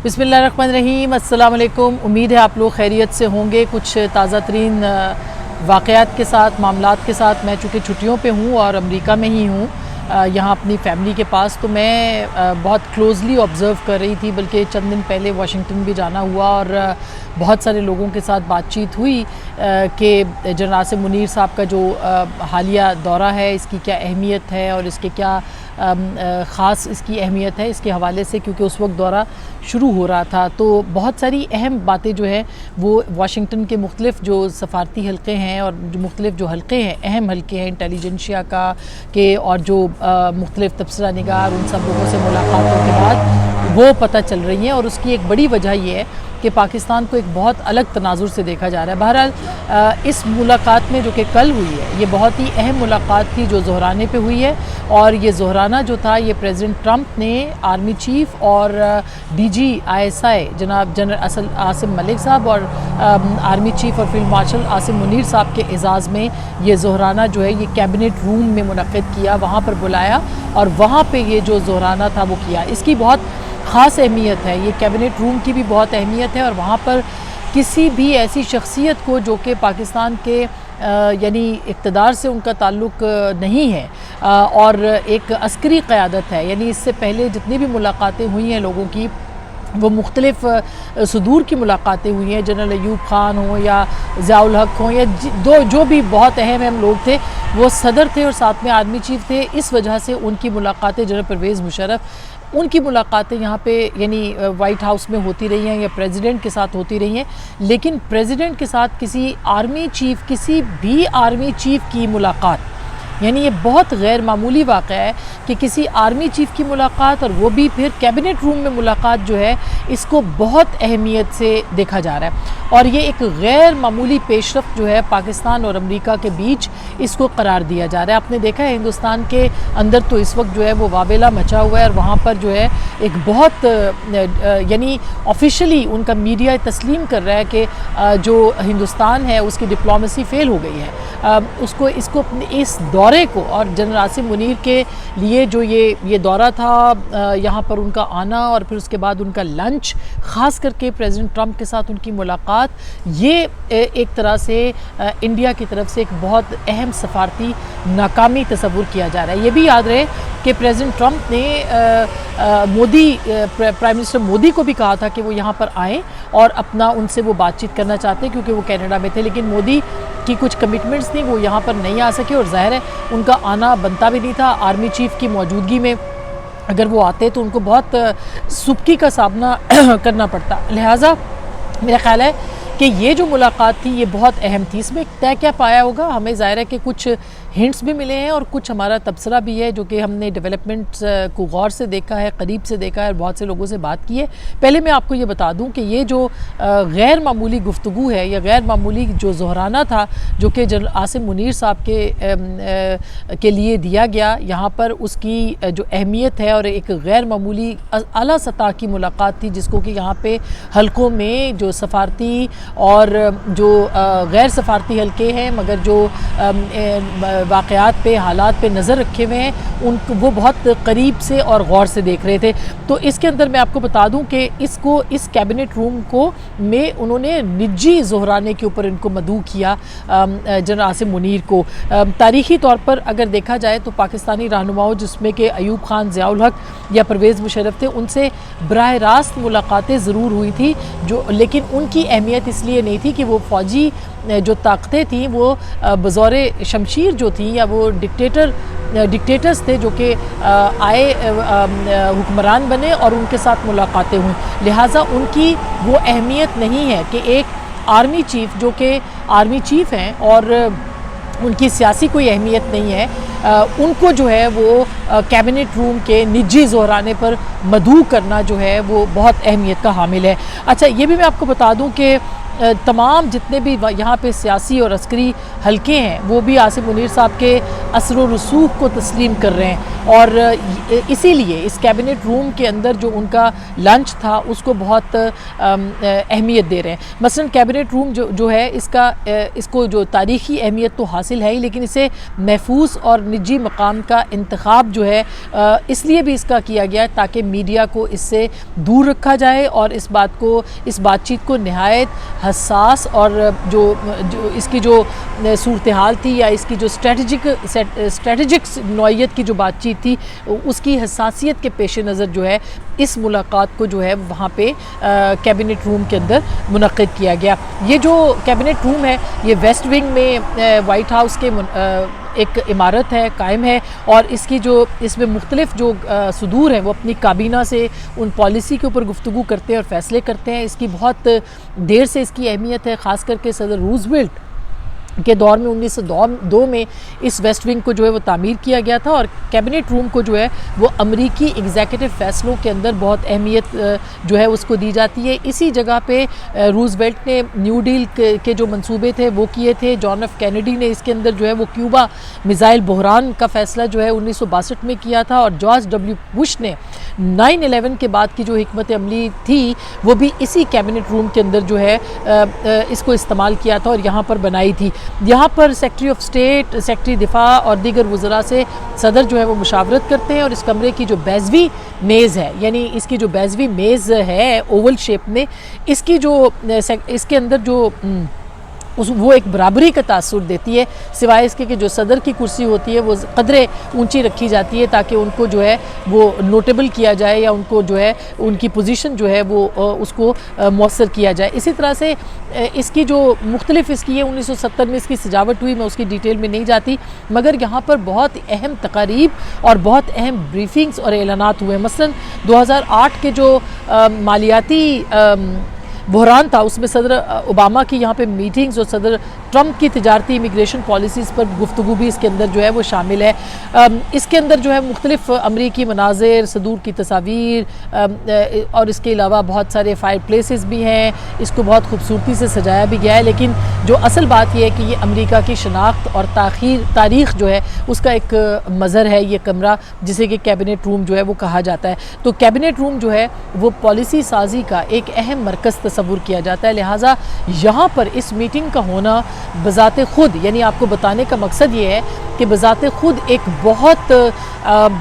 बिस्मिल्लाहिर्रहमानिर्रहीम, अस्सलाम वालेकुम। उम्मीद है आप लोग खैरियत से होंगे। कुछ ताज़ा तरीन वाक़यात के साथ, मामलात के साथ। मैं चूँकि छुट्टियों पे हूँ और अमेरिका में ही हूँ, यहाँ अपनी फ़ैमिली के पास, तो मैं बहुत क्लोज़ली ऑब्ज़र्व कर रही थी। बल्कि चंद दिन पहले वाशिंगटन भी जाना हुआ और बहुत सारे लोगों के साथ बातचीत हुई कि जनरल आसिम मुनीर साहब का जो हालिया दौरा है, इसकी क्या अहमियत है और इसके क्या ख़ास इसकी अहमियत है इसके हवाले से, क्योंकि उस वक्त दौरा शुरू हो रहा था। तो बहुत सारी अहम बातें जो है वो वाशिंगटन के मुख्तलिफ़ जो सफ़ारती हल्के हैं और जो मुख्तलिफ़ जो हल्के हैं, अहम हल्के हैं इंटेलिजेंशिया का के, और जो मुख्तलिफ़ तबसरा निगार, उन सब लोगों से मुलाकातों के बाद वो पता चल रही हैं। और उसकी एक बड़ी वजह ये है कि पाकिस्तान को एक बहुत अलग तनाजुर से देखा जा रहा है। बहरहाल इस मुलाकात में जो कि कल हुई है, ये बहुत ही अहम मुलाकात थी जो ज़ोहराने पे हुई है। और ये ज़ोहराना जो था, ये प्रेसिडेंट ट्रंप ने आर्मी चीफ़ और DG ISI जनाब जनरल आसिम मलिक साहब और आर्मी चीफ़ और फील्ड मार्शल आसिम मुनीर साहब के एजाज़ में ये ज़ोहराना जो है ये कैबिनेट रूम में मुनक़्क़िद किया, वहाँ पर बुलाया और वहाँ पे ये जो ज़ोहराना था वो किया। इसकी बहुत ख़ास अहमियत है, ये कैबिनेट रूम की भी बहुत अहमियत है। और वहाँ पर किसी भी ऐसी शख्सियत को जो कि पाकिस्तान के यानी इक़्तिदार से उनका ताल्लुक़ नहीं है और एक अस्करी क़यादत है, यानी इससे पहले जितनी भी मुलाकातें हुई हैं लोगों की, वो मुख्तलिफ़ सुदूर की मुलाकातें हुई हैं। जनरल अयूब ख़ान हो या ज़ियाउल हक़ हो या जो भी बहुत अहम लोग थे, वो सदर थे और साथ में आर्मी चीफ़ थे। इस वजह से उनकी मुलाकातें जनरल परवेज़ मुशर्रफ, उनकी मुलाकातें यहाँ पे यानी वाइट हाउस में होती रही हैं या प्रेसिडेंट के साथ होती रही हैं। लेकिन प्रेसिडेंट के साथ किसी भी आर्मी चीफ़ की मुलाकात, यानी ये बहुत गैर मामूली वाक़या है कि किसी आर्मी चीफ़ की मुलाकात, और वो भी फिर कैबिनेट रूम में मुलाकात जो है, इसको बहुत अहमियत से देखा जा रहा है। और ये एक गैर मामूली पेशरफ्त जो है पाकिस्तान और अमेरिका के बीच, इसको करार दिया जा रहा है। आपने देखा है हिंदुस्तान के अंदर तो इस वक्त जो है वो वावेला मचा हुआ है और वहाँ पर जो है एक बहुत यानी ऑफिशियली उनका मीडिया तस्लीम कर रहा है कि जो हिंदुस्तान है उसकी डिप्लोमेसी फ़ेल हो गई है। इसको इस दौरे को, और जनरल आसिम मुनीर के लिए जो ये दौरा था, यहाँ पर उनका आना और फिर उसके बाद उनका लंच, ख़ास करके प्रेसिडेंट ट्रंप के साथ उनकी मुलाकात, ये एक तरह से इंडिया की तरफ से एक बहुत अहम सफारती नाकामी तस्वुर किया जा रहा है। ये भी याद रहे कि प्रेसिडेंट ट्रंप ने प्राइम मिनिस्टर मोदी को भी कहा था कि वो यहाँ पर आएँ और अपना उनसे वो बातचीत करना चाहते हैं, क्योंकि वो कनाडा में थे। लेकिन मोदी की कुछ कमिटमेंट्स थी, वो यहाँ पर नहीं आ सके और ज़ाहिर है उनका आना बनता भी नहीं था। आर्मी चीफ़ की मौजूदगी में अगर वो आते तो उनको बहुत सुबकी का सामना करना पड़ता। लिहाजा मेरा ख़्याल है कि ये जो मुलाकात थी ये बहुत अहम थी। इसमें तय क्या पाया होगा, हमें ज़ाहिर है कि कुछ हिंट्स भी मिले हैं और कुछ हमारा तबसरा भी है, जो कि हमने डेवलपमेंट्स को गौर से देखा है, करीब से देखा है और बहुत से लोगों से बात की है। पहले मैं आपको ये बता दूं कि ये जो गैर मामूली गुफ्तगू है या गैर मामूली जो ज़ोहराना था, जो कि जनरल आसिम मुनीर साहब के लिए दिया गया, यहाँ पर उसकी जो अहमियत है और एक गैर मामूली आला सतह की मुलाकात थी, जिसको कि यहाँ पे हल्कों में जो सफारती और जो गैर सफारती हल्के हैं मगर जो वाक़यात पे, हालात पे नज़र रखे हुए हैं, उनको वो बहुत करीब से और गौर से देख रहे थे। तो इसके अंदर मैं आपको बता दूं कि इस कैबिनेट रूम को में उन्होंने निजी ज़ोहराने के ऊपर इनको मदऊ किया जनरल आसिम मुनीर को। तारीख़ी तौर पर अगर देखा जाए तो पाकिस्तानी रहनुमाओं, जिसमें कि अयूब ख़ान, ज़ियाउल हक़ या परवेज़ मुशर्रफ थे, उनसे बराह रास्त मुलाकातें ज़रूर हुई थी, लेकिन उनकी अहमियत इसलिए नहीं थी कि वो फ़ौजी जो ताकतें थीं वो बज़ौर शमशीर जो थी, या वो डिक्टेटर्स थे जो कि आए हुक्मरान बने और उनके साथ मुलाकातें हुई। लिहाजा उनकी वो अहमियत नहीं है कि एक आर्मी चीफ़, जो कि आर्मी चीफ़ हैं और उनकी सियासी कोई अहमियत नहीं है, उनको जो है वो कैबिनेट रूम के निजी ज़ोहराने पर मदऊ करना जो है वो बहुत अहमियत का हामिल है। अच्छा, ये भी मैं आपको बता दूं कि तमाम जितने भी यहाँ पे सियासी और अस्करी हलके हैं वो भी आसिम मुनीर साहब के असर व रसूख को तस्लीम कर रहे हैं और इसीलिए इस कैबिनेट रूम के अंदर जो उनका लंच था उसको बहुत अहमियत दे रहे हैं। मसलन कैबिनेट रूम जो है इसको जो तारीख़ी अहमियत तो हासिल है ही, लेकिन इसे महफूज और निजी मकाम का इंतखाब जो है इसलिए भी इसका किया गया है ताकि मीडिया को इससे दूर रखा जाए और इस बातचीत को नहायत हसास और जो इसकी जो सूरत हाल थी या इसकी जो स्ट्रेटजिक नौइयत की जो बातचीत थी उसकी हसासियत के पेश नज़र जो है इस मुलाकात को जो है वहाँ पे कैबिनेट रूम के अंदर मुनक़्क़िद किया गया। ये जो कैबिनेट रूम है ये वेस्ट विंग में वाइट हाउस के एक इमारत है, कायम है और इसमें मुख्तलिफ जो सदूर हैं वो अपनी काबीना से उन पॉलिसी के ऊपर गुफ्तगू करते हैं और फ़ैसले करते हैं। इसकी बहुत देर से इसकी अहमियत है, ख़ास करके सदर रूज़वेल्ट के दौर में 1902 में इस वेस्ट विंग को जो है वो तामीर किया गया था और कैबिनेट रूम को जो है वो अमरीकी एग्जीक्यूटिव फ़ैसलों के अंदर बहुत अहमियत जो है उसको दी जाती है। इसी जगह पे रूज़वेल्ट ने न्यू डील के जो मंसूबे थे वो किए थे। जॉन एफ कैनेडी ने इसके अंदर जो है वो क्यूबा मिज़ाइल बहरान का फ़ैसला जो है 1962 में किया था और जॉर्ज डब्ल्यू बुश ने 9/11 के बाद की जो हिकमत अमली थी वो भी इसी कैबिनेट रूम के अंदर जो है इसको इस्तेमाल किया था और यहाँ पर बनाई थी। यहाँ पर सेक्रेटरी ऑफ स्टेट, सेक्रेटरी दिफा और दीगर वज़रा से सदर जो है वो मुशावरत करते हैं और इस कमरे की जो बैज़वी मेज़ है, यानी इसकी जो बैज़वी मेज़ है ओवल शेप में, इसके अंदर जो वो एक बराबरी का तासुर देती है, सिवाय इसके कि जो सदर की कुर्सी होती है वो कदरे ऊंची रखी जाती है ताकि उनको जो है वो नोटेबल किया जाए या उनको जो है उनकी पोजीशन जो है वो उसको मौसर किया जाए। इसी तरह से इसकी जो मुख्तलिफ इसकी है 1970 में इसकी सजावट हुई, मैं उसकी डिटेल में नहीं जाती, मगर यहाँ पर बहुत अहम तकारीब और बहुत अहम ब्रीफिंग्स और एलानात हुए। मसलन 2008 के जो मालियाती बहरान था उसमें सदर ओबामा की यहाँ पे मीटिंग्स और सदर ट्रंप की तिजारती इमिग्रेशन पॉलिसीज़ पर गुफ्तगू भी इसके अंदर जो है वो शामिल है। इसके अंदर जो है मुख्तलिफ अमरीकी मनाज़िर, सदूर की तस्वीर और इसके अलावा बहुत सारे फायर प्लेसेस भी हैं। इसको बहुत खूबसूरती से सजाया भी गया है, लेकिन जो असल बात यह है कि ये अमरीका की शनाख्त और तारीख़ जो है उसका एक मज़र है ये कमरा, जिसे कि कैबिनेट रूम जो है वो कहा जाता है। तो कैबिनेट रूम जो है वो पॉलिसी साजी का एक अहम मरकज़ तस्वुर किया जाता है। लिहाजा यहाँ पर इस मीटिंग का होना बज़ाते ख़ुद, यानी आपको बताने का मकसद ये है कि बज़ाते ख़ुद एक बहुत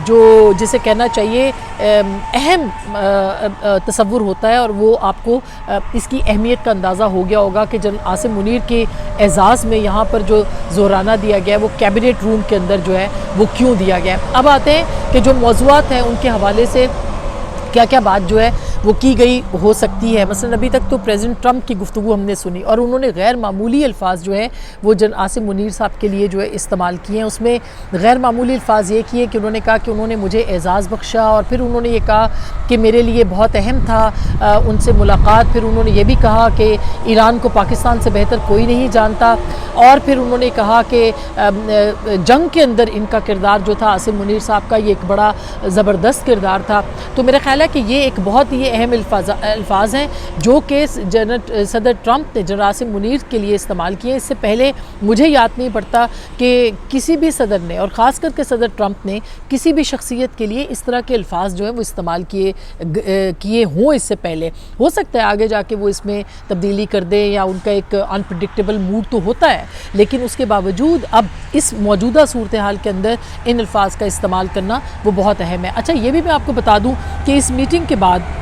जो जिसे कहना चाहिए अहम तस्वुर होता है और वो आपको इसकी अहमियत का अंदाज़ा हो गया होगा कि जनरल आसिम मुनीर के एज़ाज़ में यहाँ पर जो ज़ोराना दिया गया है वो कैबिनेट रूम के अंदर जो है वो क्यों दिया गया है। अब आते हैं कि जो मौज़ूआत हैं उनके हवाले से क्या क्या बात जो है वो की गई हो सकती है। मसलन अभी तक तो प्रेसिडेंट ट्रंप की गुफ्तगू हमने सुनी और उन्होंने गैर मामूली अल्फाज जो है वो जनरल आसिम मुनीर साहब के लिए जो है इस्तेमाल किए हैं। उसमें गैर मामूली अल्फाज ये किए कि उन्होंने कहा कि उन्होंने मुझे एज़ाज़ बख्शा और फिर उन्होंने ये कहा कि मेरे लिए बहुत अहम था उनसे मुलाकात। फिर उन्होंने ये भी कहा कि ईरान को पाकिस्तान से बेहतर कोई नहीं जानता और फिर उन्होंने कहा कि जंग के अंदर इनका किरदार जो था आसिम मुनीर साहब का ये एक बड़ा ज़बरदस्त किरदार था। तो मेरा ख्याल है कि ये एक बहुत ही अहम अल्फाज हैं जो कि सदर ट्रंप ने जनरल आसिम मुनीर के लिए इस्तेमाल किए। इससे पहले मुझे याद नहीं पड़ता कि किसी भी सदर ने और ख़ास करके सदर ट्रंप ने किसी भी शख्सियत के लिए इस तरह के अल्फाज जो है वो इस्तेमाल किए हों इससे पहले। हो सकता है आगे जाके वो इसमें तब्दीली कर दें या उनका एक अनप्रेडिक्टेबल मूड तो होता है, लेकिन उसके बावजूद अब इस मौजूदा सूरत हाल के अंदर इन अल्फाज का इस्तेमाल करना वो बहुत अहम है। अच्छा, ये भी मैं आपको बता दूं कि इस मीटिंग के बाद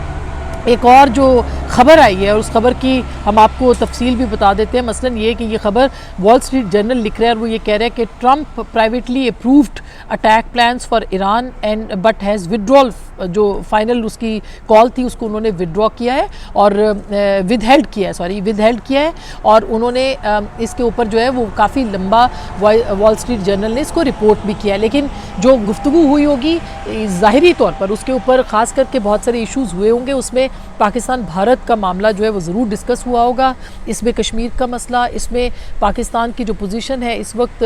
एक और जो ख़बर आई है और उस खबर की हम आपको तफसील भी बता देते हैं। मसलन ये कि ये खबर वॉल स्ट्रीट जर्नल लिख रहा है और वो ये कह रहा है कि Trump privately approved attack plans for Iran and but has withdrawal, जो फाइनल उसकी कॉल थी उसको उन्होंने विड्रॉ किया है और विदहेल्ड किया है और उन्होंने इसके ऊपर जो है वो काफ़ी लंबा वॉल स्ट्रीट जर्नल ने इसको रिपोर्ट भी किया। लेकिन जो गुफ्तगू हुई होगी ज़ाहिरी तौर पर उसके ऊपर ख़ास करके बहुत सारे इशूज़ हुए होंगे। उसमें पाकिस्तान भारत का मामला जो है वो ज़रूर डिस्कस हुआ होगा, इसमें कश्मीर का मसला, इसमें पाकिस्तान की जो पोजीशन है इस वक्त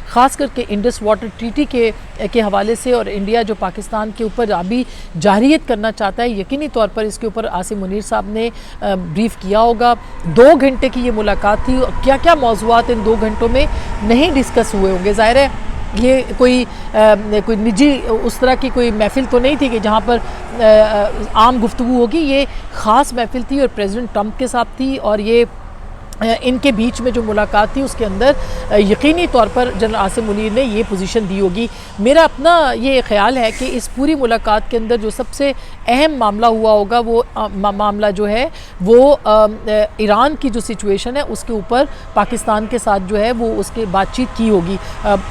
ख़ास करके इंडस वाटर ट्रीटी के हवाले से और इंडिया जो पाकिस्तान के ऊपर अभी भी जाहिरियत करना चाहता है। यकीनी तौर पर इसके ऊपर आसिम मुनीर साहब ने ब्रीफ़ किया होगा। 2 घंटे की ये मुलाकात थी, क्या क्या मौज़ूआत इन 2 घंटों में नहीं डिस्कस हुए होंगे। ज़ाहिर है ये कोई निजी उस तरह की कोई महफ़िल तो नहीं थी कि जहाँ पर आम गुफ्तगू होगी। ये ख़ास महफ़िल थी और प्रेसिडेंट ट्रंप के साथ थी, और ये इनके बीच में जो मुलाकात थी उसके अंदर यकीनी तौर पर जनरल आसिम मुनीर ने ये पोजीशन दी होगी। मेरा अपना ये ख़्याल है कि इस पूरी मुलाकात के अंदर जो सबसे अहम मामला हुआ होगा वो मामला जो है वो ईरान की जो सिचुएशन है उसके ऊपर पाकिस्तान के साथ जो है वो उसके बातचीत की होगी।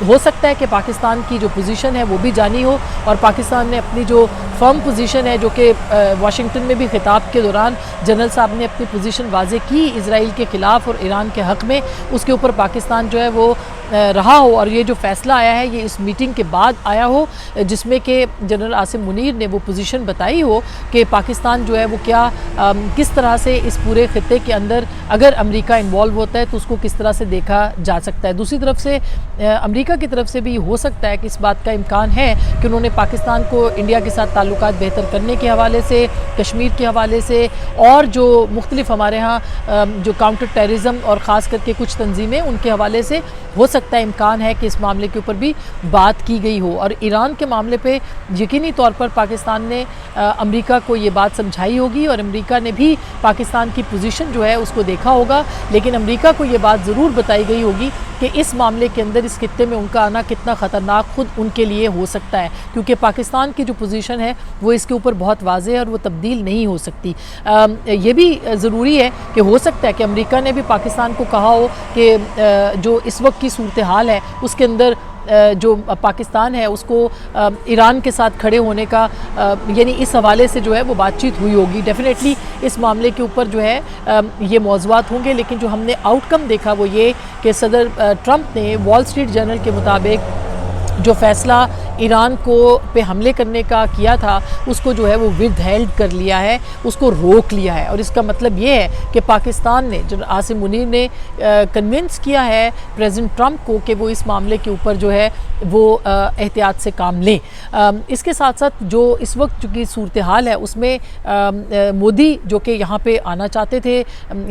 हो सकता है कि पाकिस्तान की जो पोजीशन है वो भी जानी हो, और पाकिस्तान ने अपनी जो फर्म पोजीशन है, जो कि वाशिंगटन में भी खिताब के दौरान जनरल साहब ने अपनी पोजीशन वाज़े की इज़राइल के ख़िलाफ़ और ईरान के हक़ में, उसके ऊपर पाकिस्तान जो है वो रहा हो। और ये जो फ़ैसला आया है ये इस मीटिंग के बाद आया हो, जिसमें कि जनरल आसिम मुनीर ने वो पोजीशन बताई हो कि पाकिस्तान जो है वो क्या किस तरह से इस पूरे ख़ित्ते के अंदर अगर अमेरिका इन्वॉल्व होता है तो उसको किस तरह से देखा जा सकता है। दूसरी तरफ से अमेरिका की तरफ से भी हो सकता है कि इस बात का इम्कान है कि उन्होंने पाकिस्तान को इंडिया के साथ ताल्लुकात बेहतर करने के हवाले से, कश्मीर के हवाले से, और जो मुख्तलिफ हमारे यहाँ जो काउंटर टेररिज्म और ख़ास करके कुछ तंजीमें उनके हवाले से हो सकता है इम्कान है कि इस मामले के ऊपर भी बात की गई हो। और ईरान के मामले पे यकीनी तौर पर पाकिस्तान ने अमेरिका को ये बात समझाई होगी, और अमेरिका ने भी पाकिस्तान की पोजीशन जो है उसको देखा होगा। लेकिन अमेरिका को ये बात ज़रूर बताई गई होगी कि इस मामले के अंदर इस खित्ते में उनका आना कितना ख़तरनाक खुद उनके लिए हो सकता है, क्योंकि पाकिस्तान की जो पोजीशन है वो इसके ऊपर बहुत वाज़ेह है और वो तब्दील नहीं हो सकती। ये भी ज़रूरी है कि हो सकता है कि अमेरिका ने भी पाकिस्तान को कहा हो कि जो इस वक्त की सूरत हाल है उसके अंदर जो पाकिस्तान है उसको ईरान के साथ खड़े होने का यानी इस हवाले से जो है वो बातचीत हुई होगी। डेफिनेटली इस मामले के ऊपर जो है ये मौज़ूआत होंगे, लेकिन जो हमने आउटकम देखा वो ये कि सदर ट्रंप ने वॉल स्ट्रीट जर्नल के मुताबिक जो फ़ैसला ईरान को पे हमले करने का किया था उसको जो है वो विदहेल्ड कर लिया है, उसको रोक लिया है। और इसका मतलब ये है कि पाकिस्तान ने, जो आसिम मुनीर ने कन्विंस किया है प्रेसिडेंट ट्रंप को कि वो इस मामले के ऊपर जो है वो एहतियात से काम लें। इसके साथ साथ जो इस वक्त की सूरत हाल है उसमें मोदी जो कि यहाँ पे आना चाहते थे,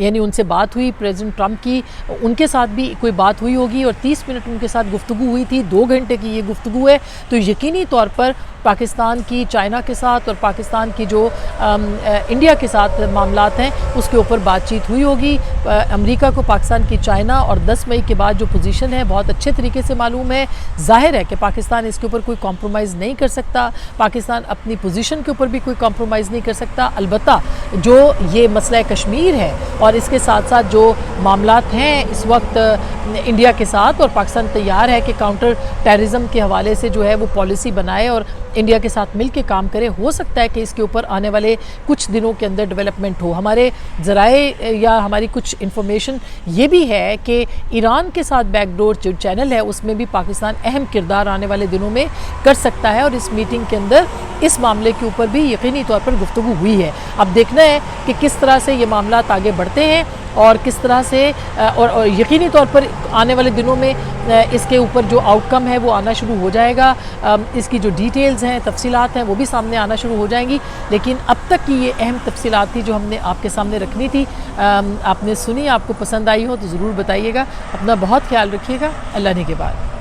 यानी उनसे बात हुई प्रेसिडेंट ट्रंप की, उनके साथ भी कोई बात हुई होगी और 30 मिनट उनके साथ गुफ्तगू हुई थी। 2 घंटे की ये गुफ्तगू है, तो यकीनी तौर पर पाकिस्तान की चाइना के साथ और पाकिस्तान की जो इंडिया के साथ मामलात हैं उसके ऊपर बातचीत हुई होगी। अमेरिका को पाकिस्तान की चाइना और 10 मई के बाद जो पोजीशन है बहुत अच्छे तरीके से मालूम है। जाहिर है कि पाकिस्तान इसके ऊपर कोई कॉम्प्रोमाइज़ नहीं कर सकता, पाकिस्तान अपनी पोजीशन के ऊपर भी कोई कॉम्प्रोमाइज़ नहीं कर सकता। अलबत्ता जो ये मसला कश्मीर है और इसके साथ साथ जो मामलात हैं इस वक्त इंडिया के साथ, और पाकिस्तान तैयार है कि काउंटर टेररिज्म के हवाले से जो है वो पॉलिसी बनाए और इंडिया के साथ मिल के काम करे। हो सकता है कि इसके ऊपर आने वाले कुछ दिनों के अंदर डेवलपमेंट हो। हमारे ज़राए या हमारी कुछ इन्फॉर्मेशन ये भी है कि ईरान के साथ बैकडोर जो चैनल है उसमें भी पाकिस्तान अहम किरदार आने वाले दिनों में कर सकता है, और इस मीटिंग के अंदर इस मामले के ऊपर भी यकीनी तौर पर गुफ्तगू हुई है। अब देखना है कि किस तरह से ये मामला आगे बढ़ते हैं और किस तरह से और यकीनी तौर पर आने वाले दिनों में इसके ऊपर जो आउटकम है वो आना शुरू हो जाएगा। इसकी जो डिटेल्स हैं, तफसीलात हैं, वो भी सामने आना शुरू हो जाएंगी। लेकिन अब तक की ये अहम तफसीलात थी जो हमने आपके सामने रखनी थी। आपने सुनी, आपको पसंद आई हो तो ज़रूर बताइएगा। अपना बहुत ख्याल रखिएगा। अल्लाह ने के बाद।